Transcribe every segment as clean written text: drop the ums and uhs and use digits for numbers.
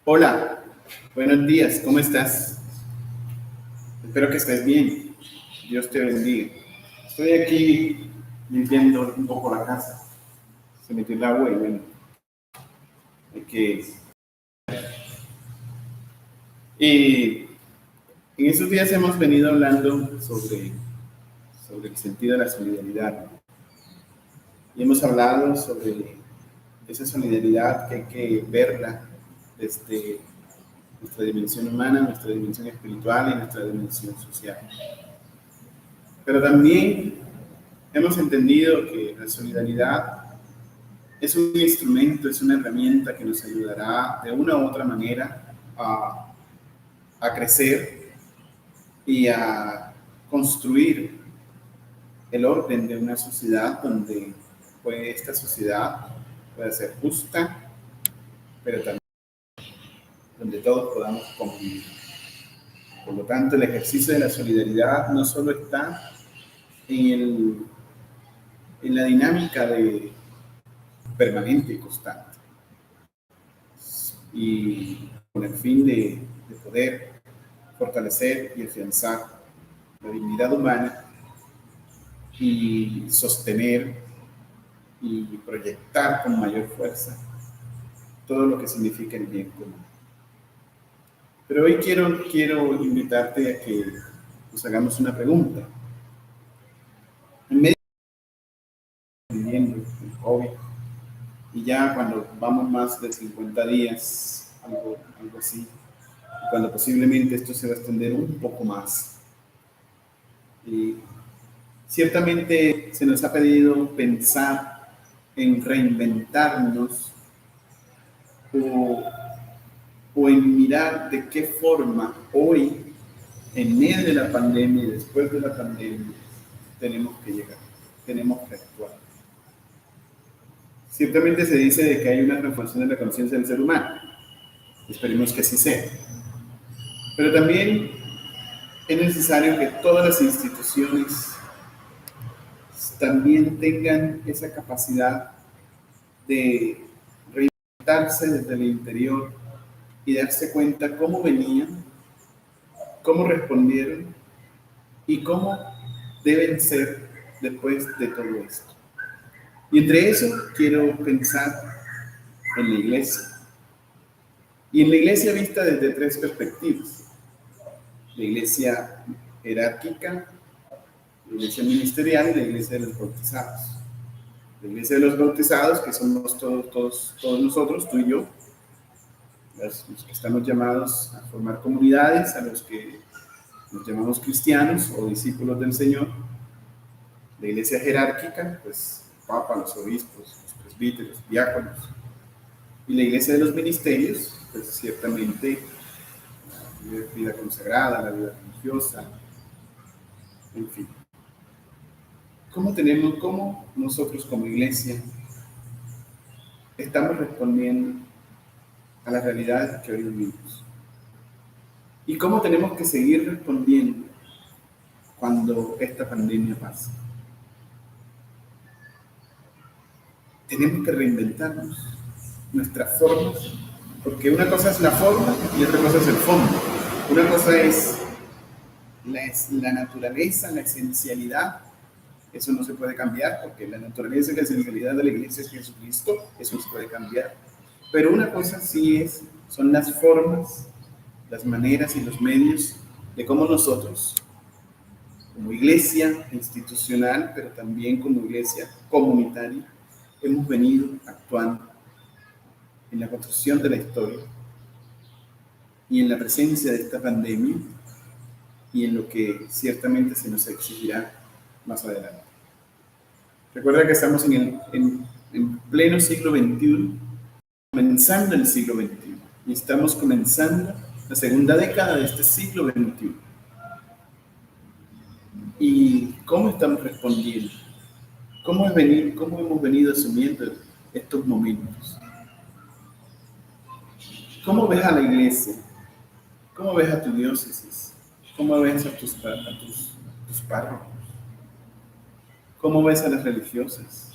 Hola, buenos días, ¿cómo estás? Espero que estés bien. Dios te bendiga. Estoy aquí limpiando un poco la casa. Se metió el agua y bueno, hay que... Y en estos días hemos venido hablando sobre el sentido de la solidaridad. Y hemos hablado sobre esa solidaridad que hay que verla desde nuestra dimensión humana, nuestra dimensión espiritual y nuestra dimensión social. Pero también hemos entendido que la solidaridad es un instrumento, es una herramienta que nos ayudará de una u otra manera a crecer y a construir el orden de una sociedad donde pues, esta sociedad pueda ser justa, pero también donde todos podamos convivir. Por lo tanto, el ejercicio de la solidaridad no solo está en, en la dinámica de permanente y constante, y con el fin de poder fortalecer y afianzar la dignidad humana y sostener y proyectar con mayor fuerza todo lo que significa el bien común. Pero hoy quiero invitarte a que nos hagamos una pregunta. En medio de viviendo el COVID, y ya cuando vamos más de 50 días, algo así, y cuando posiblemente esto se va a extender un poco más, y ciertamente se nos ha pedido pensar en reinventarnos o, o en mirar de qué forma hoy, en medio de la pandemia y después de la pandemia, tenemos que llegar, tenemos que actuar. Ciertamente se dice de que hay una transformación de la conciencia del ser humano. Esperemos que así sea. Pero también es necesario que todas las instituciones también tengan esa capacidad de reinventarse desde el interior y darse cuenta cómo venían, cómo respondieron y cómo deben ser después de todo esto. Y entre eso quiero pensar en la iglesia. Y en la iglesia vista desde tres perspectivas. La iglesia jerárquica, la iglesia ministerial y la iglesia de los bautizados. La iglesia de los bautizados, que somos todos nosotros, tú y yo, los que estamos llamados a formar comunidades, a los que nos llamamos cristianos o discípulos del Señor. La iglesia jerárquica, pues papa, los obispos, los presbíteros, diáconos. Y la iglesia de los ministerios, pues ciertamente la vida consagrada, la vida religiosa, en fin. ¿Cómo nosotros como iglesia estamos respondiendo a las realidades que hoy vivimos? ¿Y cómo tenemos que seguir respondiendo cuando esta pandemia pase? Tenemos que reinventarnos nuestras formas, porque una cosa es la forma y otra cosa es el fondo. Una cosa es la naturaleza, la esencialidad. Eso no se puede cambiar, porque la naturaleza y la esencialidad de la iglesia es Jesucristo. Eso no se puede cambiar. Pero una cosa sí son las formas, las maneras y los medios de cómo nosotros, como iglesia institucional, pero también como iglesia comunitaria, hemos venido actuando en la construcción de la historia y en la presencia de esta pandemia y en lo que ciertamente se nos exigirá más adelante. Recuerda que estamos en pleno siglo XXI, comenzando el siglo XXI, y estamos comenzando la segunda década de este siglo XXI. ¿Y cómo estamos respondiendo? ¿Cómo hemos venido asumiendo estos momentos? ¿Cómo ves a la iglesia? ¿Cómo ves a tu diócesis? ¿Cómo ves a tus párrocos? ¿Cómo ves a las religiosas?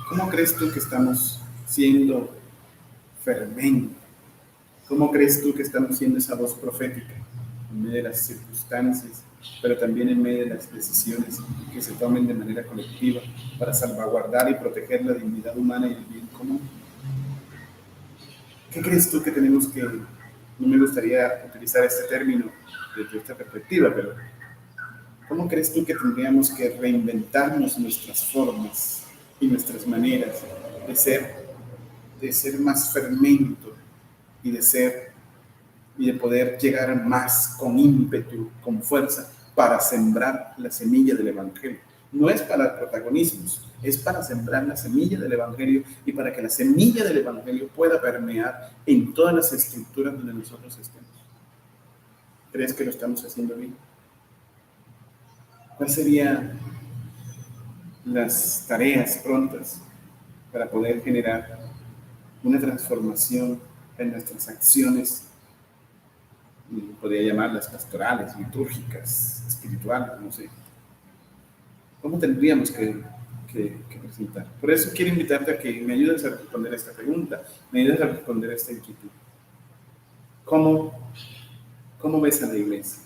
¿Cómo crees tú que estamos siendo fermento ¿Cómo crees tú que estamos siendo esa voz profética en medio de las circunstancias, pero también en medio de las decisiones que se tomen de manera colectiva para salvaguardar y proteger la dignidad humana y el bien común? ¿Qué crees tú que tenemos que, no me gustaría utilizar este término desde esta perspectiva, pero cómo crees tú que tendríamos que reinventarnos nuestras formas y nuestras maneras de ser más fermento y de poder llegar más con ímpetu, con fuerza, para sembrar la semilla del Evangelio? No es para protagonismos, es para sembrar la semilla del Evangelio y para que la semilla del Evangelio pueda permear en todas las estructuras donde nosotros estemos. ¿Crees que lo estamos haciendo bien? ¿Cuáles serían las tareas prontas para poder generar una transformación en nuestras acciones? Podría llamarlas pastorales, litúrgicas, espirituales, no sé. ¿Cómo tendríamos que presentar? Por eso quiero invitarte a que me ayudes a responder esta pregunta, me ayudes a responder esta inquietud. ¿Cómo ves a la iglesia?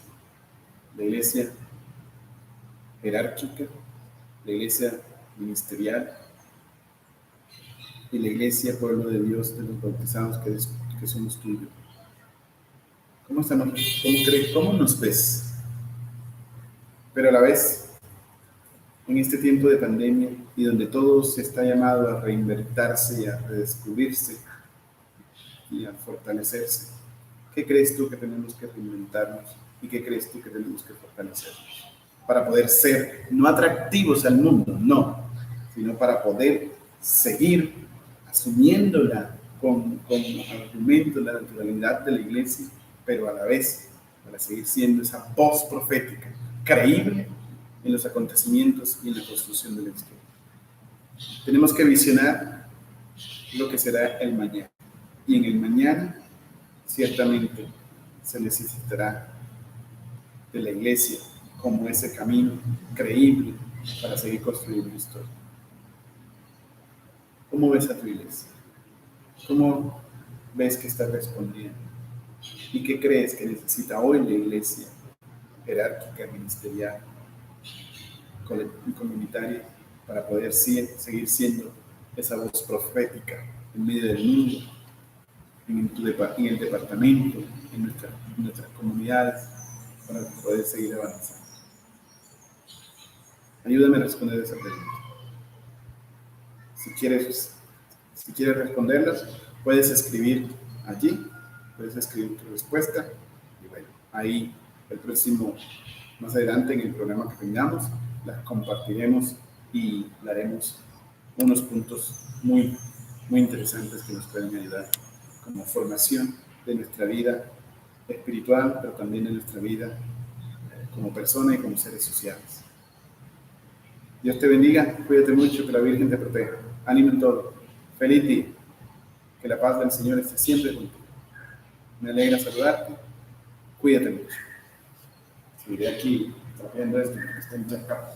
La iglesia jerárquica, la iglesia ministerial y la iglesia pueblo de Dios de los bautizados que somos tuyos. ¿Cómo estamos? ¿Cómo nos ves? Pero a la vez, en este tiempo de pandemia y donde todo se está llamado a reinventarse y a redescubrirse y a fortalecerse, ¿qué crees tú que tenemos que reinventarnos y qué crees tú que tenemos que fortalecernos? Para poder ser no atractivos al mundo, no, sino para poder seguir asumiéndola con argumento la naturalidad de la iglesia, pero a la vez para seguir siendo esa voz profética, creíble en los acontecimientos y en la construcción de la historia. Tenemos que visionar lo que será el mañana. Y en el mañana, ciertamente, se necesitará de la iglesia como ese camino creíble para seguir construyendo historia. ¿Cómo ves a tu iglesia? ¿Cómo ves que está respondiendo? ¿Y qué crees que necesita hoy la iglesia jerárquica, ministerial, comunitaria, para poder seguir siendo esa voz profética en medio del mundo, en el departamento, en nuestras comunidades, para poder seguir avanzando? Ayúdame a responder esa pregunta. Si quieres responderlas, puedes escribir allí, puedes escribir tu respuesta y bueno, ahí más adelante en el programa que tengamos, las compartiremos y daremos unos puntos muy, muy interesantes que nos pueden ayudar como formación de nuestra vida espiritual, pero también de nuestra vida como persona y como seres sociales. Dios te bendiga, cuídate mucho, que la Virgen te proteja. Ánimo en todo. Feliz día. Que la paz del Señor esté siempre contigo. Me alegra saludarte. Cuídate mucho. Seguiré aquí trabajando esto porque estoy muy acá.